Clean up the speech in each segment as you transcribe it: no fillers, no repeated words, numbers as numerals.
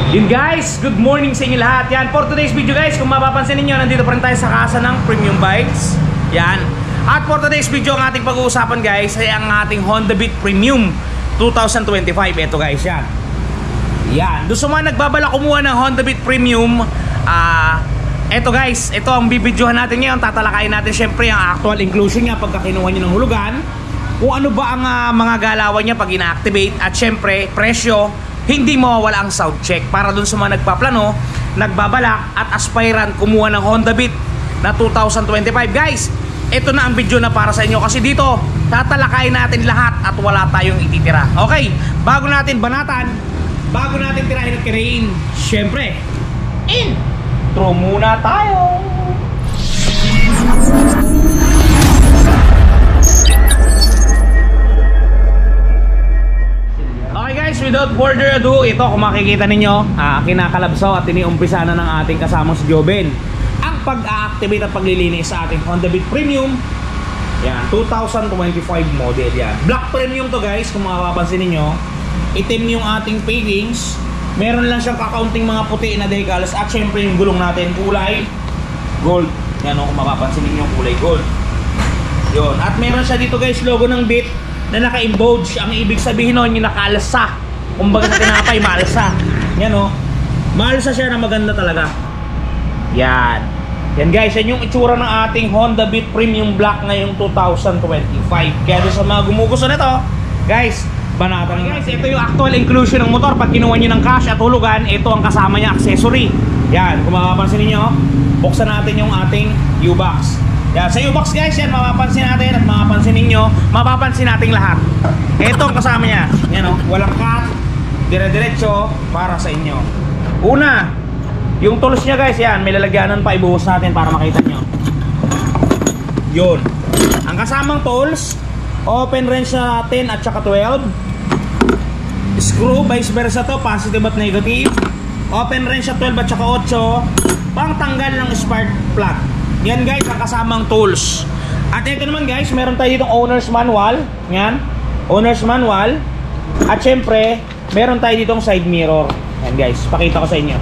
Yun guys, good morning sa inyo lahat. Yan, for today's video guys, kung mapapansin niyo, nandito pa rin tayo sa kasa ng Premium Bikes. Yan. At for today's video, ang ating pag-uusapan guys ay ang ating Honda Beat Premium 2025. Ito guys, yan. Yan. Doon sa mga nagbabala kumuha ng Honda Beat Premium, ito guys, ito ang bibidyohan natin ngayon. Tatalakayin natin syempre ang actual inclusion niya pagka kinuha niyo ng hulugan. Kung ano ba ang mga galawan niya pag ina-activate. At syempre, presyo. Hindi mawawala ang sound check para dun sa mga nagpaplano, nagbabalak at aspirant kumuha ng Honda Beat na 2025. Guys, ito na ang video na para sa inyo kasi dito tatalakayin natin lahat at wala tayong ititira. Okay, bago natin banatan, bago natin tirahin at kirain, syempre, intro muna tayo. Okay guys, without further ado, ito kung makikita ninyo, kinakalabsaw at iniumpisa na ng ating kasamang si Joben ang pag-a-activate at paglilinis sa ating Honda Beat Premium. Yan, 2025 model yan. Black Premium to guys, kung mapapansin ninyo. Itim yung ating paintings. Meron lang siyang kakaunting mga puti na decals. At syempre yung gulong natin kulay gold. Yan o, kung mapapansin ninyo yung kulay gold. Yun, at meron siya dito guys, logo ng Beat na naka-embodge. Ang ibig sabihin nun, yung nakaalsa. Kumbaga sa tinapay, maalsa. Yan o. Maalsa siya na maganda talaga. Yan. Yan guys, yan yung itsura ng ating Honda Beat Premium Black ngayong 2025. Kaya doon sa mga gumugusto nito, guys, banatan guys, ito yung actual inclusion ng motor. Pag kinuha nyo ng cash at hulugan, ito ang kasama niya accessory. Yan, kung mapapansin niyo, buksan natin yung ating U-Box. Yan, sa U-Box guys, yan mapapansin natin at mapapansin ninyo, mapapansin nating lahat. Ito ang kasama niya. Yan o, walang cut, dire-diretso para sa inyo. Una, yung tools niya guys, yan, may lalagyanan pa, ibuhos natin para makita nyo. Yun. Ang kasamang tools, open wrench sa 10 at saka 12. Screw, vice versa to, positive at negative. Open wrench sa 12 at saka 8, pangtanggal ng spark plug. Yan guys, ang kasamang tools. At ito naman guys, meron tayo ditong owner's manual. Yan, owner's manual. At syempre, meron tayo ditong side mirror. Yan guys, pakita ko sa inyo.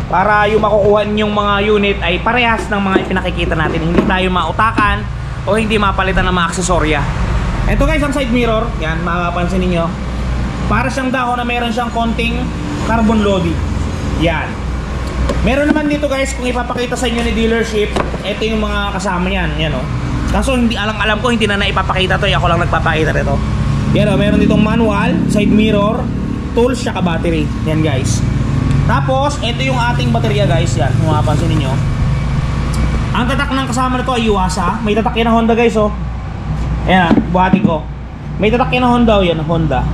Para yung makukuha ninyong mga unit ay parehas ng mga ipinakikita natin. Hindi tayo mautakan o hindi mapalitan ng mga aksesorya. Ito guys, ang side mirror. Yan, mapapansin ninyo. Para siyang dahon na meron siyang konting carbon loading. Yan. Meron naman dito guys, kung ipapakita sa inyo ni dealership, ito yung mga kasama niyan. Yan o. Kaso hindi, alam ko hindi na naipapakita to. Ako lang nagpapakita nito. Yan o, meron ditong manual, side mirror, tools, saka battery. Yan guys. Tapos, ito yung ating baterya guys. Yan, kung mapapansin ninyo. Ang tatak ng kasama nito ay Yuasa. May tatak yan na Honda guys oh. Ayan, buhati ko. May tatak yan na Honda oh, yan, Honda.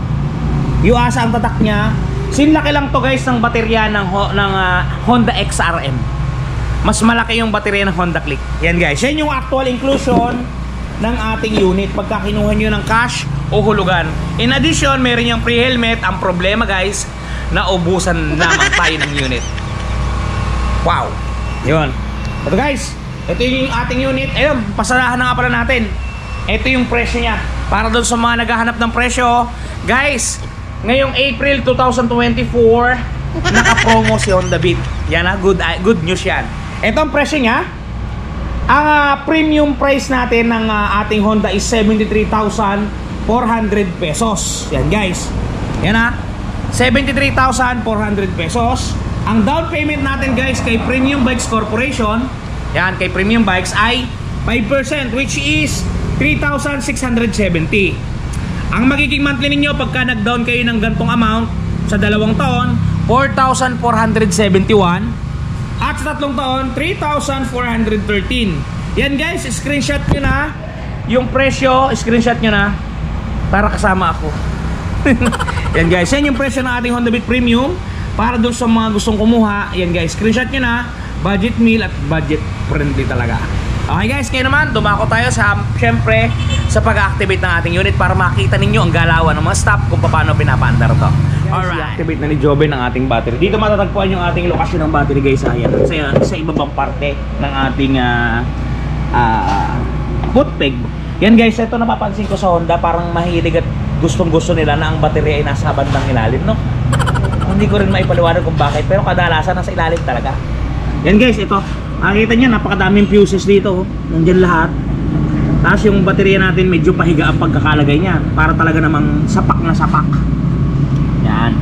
Yuasa ang tatak niya. Sinlaki lang to guys ng baterya ng Honda XRM. Mas malaki yung baterya ng Honda Click. Yan guys, yan yung actual inclusion ng ating unit pagka kinuha nyo ng cash o hulugan. In addition, meron yung pre-helmet. Ang problema guys, naubusan lamang tayo ng unit. Wow. Yun. Ito guys, ito yung ating unit. Ayun, pasarahan na nga pala natin. Ito yung presyo niya. Para doon sa mga naghahanap ng presyo, guys, ngayong April 2024, naka-promo si Honda Beat. Yan ha, good news yan. Ito ang presyo niya. Ang premium price natin ng ating Honda is 73,400 pesos. Yan guys. Yan ha, 73,400 pesos. Ang down payment natin guys kay Premium Bikes Corporation, yan, kay Premium Bikes ay 5%, which is 3,670. Ang magiging monthly ninyo pagka nag-down kayo ng gantong amount sa 2 taon, 4,471. At sa 3 taon, 3,413. Yan guys, screenshot nyo na yung presyo, screenshot nyo na para kasama ako. Yan guys, yan yung presyo ng ating Honda Beat Premium. Para doon sa mga gustong kumuha, yan guys, screenshot nyo na. Budget meal at budget friendly talaga. Okay guys, kaya naman dumako tayo sa, syempre, sa pag-activate ng ating unit para makita ninyo ang galawan ng mga staff kung paano pinapaandar to. Alright, activate na ni Joben ang ating battery. Dito matatagpuan yung ating lokasyon ng battery guys. Ayan, sa ibabang parte ng ating foot peg. Yan guys, ito napapansin ko sa Honda, parang mahilig at gustong gusto nila na ang battery ay nasa bandang ilalim, no? Hindi Hindi ko rin maipaliwanag kung bakit, pero kadalasan nasa ilalim talaga. Yan guys, ito. Makikita nyo, napakadaming fuses dito. Nandyan lahat. Tapos yung baterya natin medyo pahiga ang pagkakalagay niya. Para talaga namang sapak na sapak. Yan.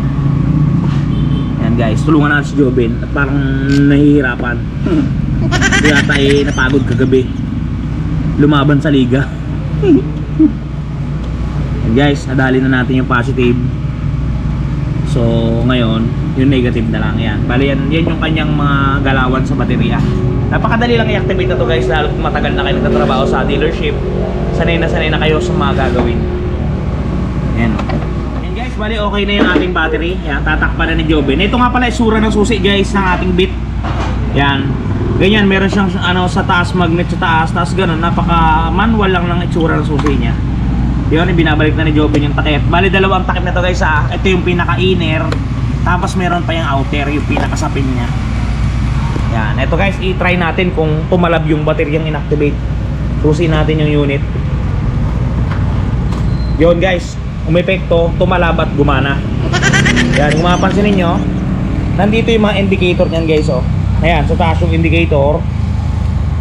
Yan guys, tulungan natin si Joben. At parang nahihirapan. Hindi yata napagod kagabi. Lumaban sa liga. Yan guys, nadali na natin yung positive. So ngayon, yung negative na lang yan. Bali yan yung kanyang mga galawan sa baterya. Napakadali lang i-activate na to guys, lalo kung matagal na kayo nagtatrabaho sa dealership. Sanay na kayo sa mga gagawin. Yan. Yan guys, bali okay na yung ating battery. Yan, tatakpan na ni Joben. Ito nga pala isura ng susi guys ng ating bit. Yan. Ganyan, meron siyang sa taas, magnet sa taas. Tapos ganun, napaka manual lang ng itsura ng susi niya. Yun, binabalik na ni Joben yung takip. Bali, dalawang takip na to guys ha. Ito yung pinaka-inner. Tapos meron pa yung outer, yung pinaka-sapin niya. Yan, ito guys, i-try natin kung tumalab yung bateryang inactivate. Susin natin yung unit. Yun guys, umepekto, tumalab at gumana. Yan, kung mapapansin ninyo, nandito yung mga indicator niyan guys oh. Ayan, sa taas yung indicator.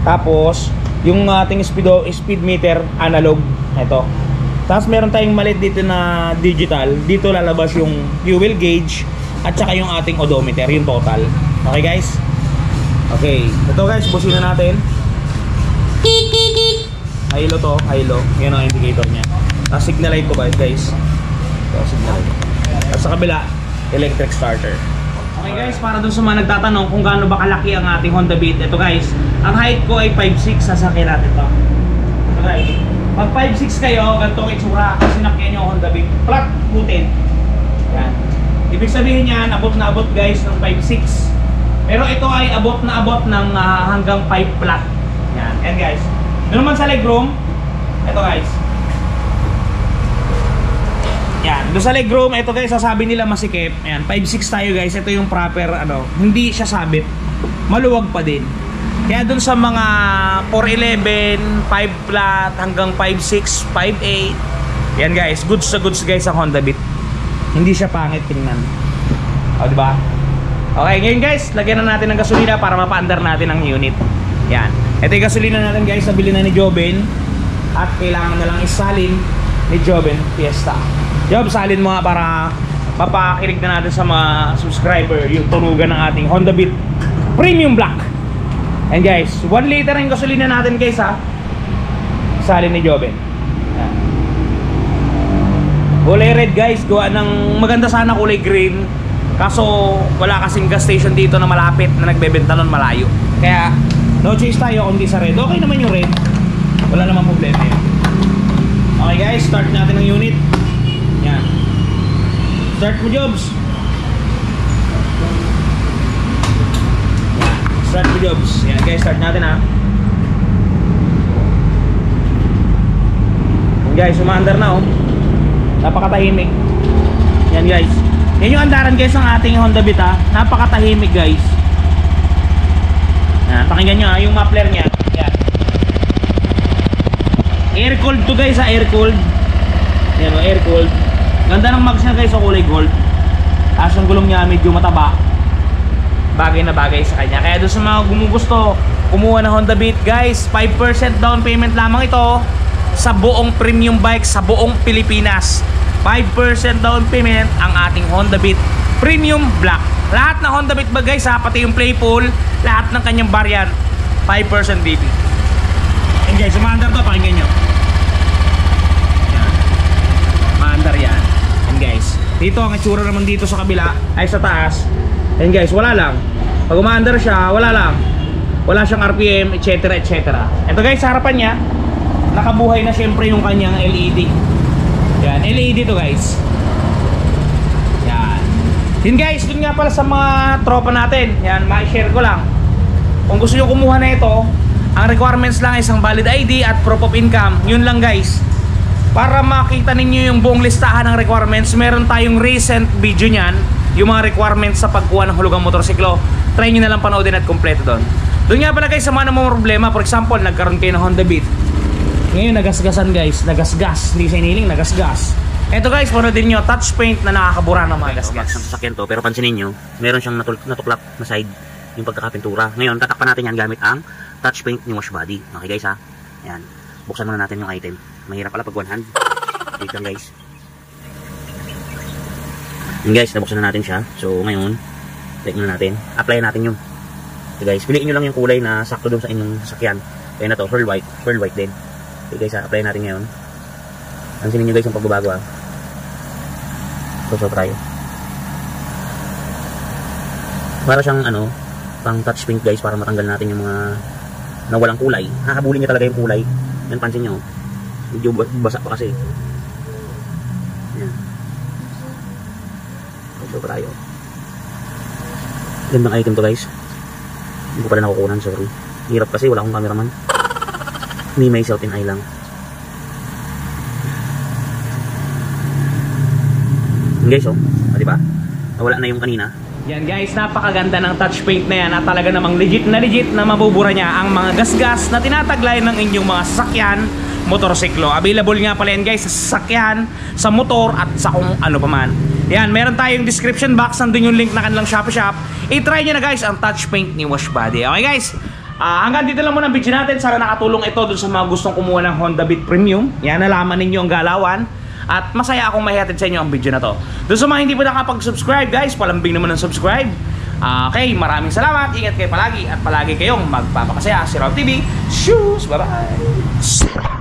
Tapos, yung ating speed meter, analog. Ito. Tapos meron tayong maliit dito na digital. Dito lalabas yung fuel gauge at saka yung ating odometer, yung total. Okay guys? Okay, ito guys, busin na natin. Hilo to, hilo. Yan ang indicator niya. Tapos signal light to guys. Ito, signal light. At sa kabila, electric starter. Okay guys, para dun sa mga nagtatanong kung gaano ba kalaki ang ating Honda Beat. Ito guys, ang height ko ay 5'6", sasakyan natin to. Ito guys, pag 5'6" kayo, ganito ang itsura kasi sinakyan nyo Honda Beat. Flat footed. Yan. Ibig sabihin niyan, abot na abot guys ng 5'6". Pero ito ay abot na abot ng hanggang 5 flat. Yan. And guys, doon naman sa legroom, ito guys. Yan, doon sa legroom, ito guys, sasabi nila masikip. Yan, 5'6" tayo guys. Ito yung proper hindi siya sabit. Maluwag pa din. Kaya doon sa mga 411, 5 flat hanggang 5'6", 5'8". Yan guys, goods sa goods guys ang Honda Beat. Hindi siya pangit tingnan. O, di ba? Okay, ngayon guys, lagyan na natin ng gasolina para mapaandar natin ang unit. Yan. Ito yung gasolina natin guys, nabili na ni Joben. At kailangan na lang isalin ni Joben Fiesta. Job, salin mo nga para mapakilig na natin sa mga subscriber yung tunugan ng ating Honda Beat Premium Black. And guys, 1 liter ang gasolina natin guys ha. Salin ni Joben. Yan. Kulay red guys, gawa ng maganda sana kulay green. Kaso wala kasing gas station dito na malapit na nagbebenta nun malayo. Kaya no choice tayo kundi sa red. Okay naman yung red. Wala namang problema yun. Okay guys, start natin ang unit. Yan. Start mo Jobs. Yan. Start mo Jobs. Yan guys, start natin ha. Yan guys, umaandar na oh. Napakatahimik. Yan guys. Yan yung andaran guys ng ating Honda Beat ha. Napakatahimik guys. Yan, pakinggan nyo ha, yung muffler nya. Yan. Air cooled to guys ha, air cooled. Yan o, air cooled. Ganda ng mags nya guys sa kulay gold. Tapos yung gulong nya medyo mataba. Bagay na bagay sa kanya. Kaya doon sa mga gumugusto kumuha ng Honda Beat guys, 5% down payment lamang ito sa buong premium bike sa buong Pilipinas. 5% down payment ang ating Honda Beat Premium Black. Lahat ng Honda Beat ba guys ha, pati yung Playful, lahat ng kanyang variant 5% DP. And guys, umaandar to, pakinggan nyo. Yan. Umaandar yan. And guys, dito ang itsura naman dito sa kabila ay sa taas. And guys, wala lang. Pag umaandar siya, wala lang. Wala siyang RPM, etc. etc. Ito guys, sa harapan niya nakabuhay na syempre yung kanyang LED. Yan, LED to guys. Yan. Yun guys, dun nga pala sa mga tropa natin. Yan, ma-share ko lang. Kung gusto nyo kumuha na ito, ang requirements lang ay isang valid ID at proof of income. Yun lang guys. Para makita ninyo yung buong listahan ng requirements, meron tayong recent video nyan. Yung mga requirements sa pagkuha ng hulugang motorsiklo. Try nyo na lang panoodin at kompleto doon. Doon nga pala guys, sa mga namang problema. For example, nagkaroon kayo ng Honda Beat. Ngayon nagasgasan guys, nagasgas, hindi sa iniling, nagasgas. Ito guys, panoodin nyo, touch paint na nakakabura ng mga gasgas. Ang sasakyan to, pero pansinin nyo, meron siyang natuklap na side yung pagkakapintura. Ngayon, tatakpan natin yan gamit ang touch paint ni wash body. Okay guys ha? Ayan. Buksan muna natin yung item. Mahirap pala pag one hand. Wait lang guys. Yan guys, nabuksan na natin siya. So ngayon, check muna natin. Apply natin yung. So guys, piliin nyo lang yung kulay na sakto dun sa inyong sasakyan. Kaya na to, pearl white din. Okay guys ha, apply natin ngayon. Pansinin nyo guys yung pagbabago ha. So tayo. Para siyang ano, pang touch paint guys, para matanggal natin yung mga nawalang kulay. Hahabulin niya talaga yung kulay. Yan, pansin nyo. Medyo basa pa kasi. Yan. So tayo. Gandang item to guys. Hindi ko pala nakukunan, sorry. Hirap kasi, wala akong cameraman. Me, myself, and I lang. Guys, oh, diba? Nawala na yung kanina. Yan guys, napakaganda ng touch paint na yan at talaga namang legit na mabubura niya ang mga gasgas na tinataglay ng inyong mga sasakyan, motorsiklo. Available nga pala yan guys sa sasakyan, sa motor at sa kung ano pa man. Yan, meron tayong description box, nandun yung link na kanilang Shopee Shop. I-try nyo na guys ang touch paint ni Wash Body. Okay guys, hanggang dito lang muna ang video natin. Sana nakatulong ito dun sa mga gustong kumuha ng Honda Beat Premium. Yan, nalaman ninyo ang galawan. At masaya akong mahihatid sa inyo ang video na to. Doon sa mga hindi pa nakapag-subscribe guys, palambing naman ng subscribe. Okay, maraming salamat. Ingat kayo palagi at palagi kayong magpapakasaya. Si Rob TV. Shoes! Bye-bye!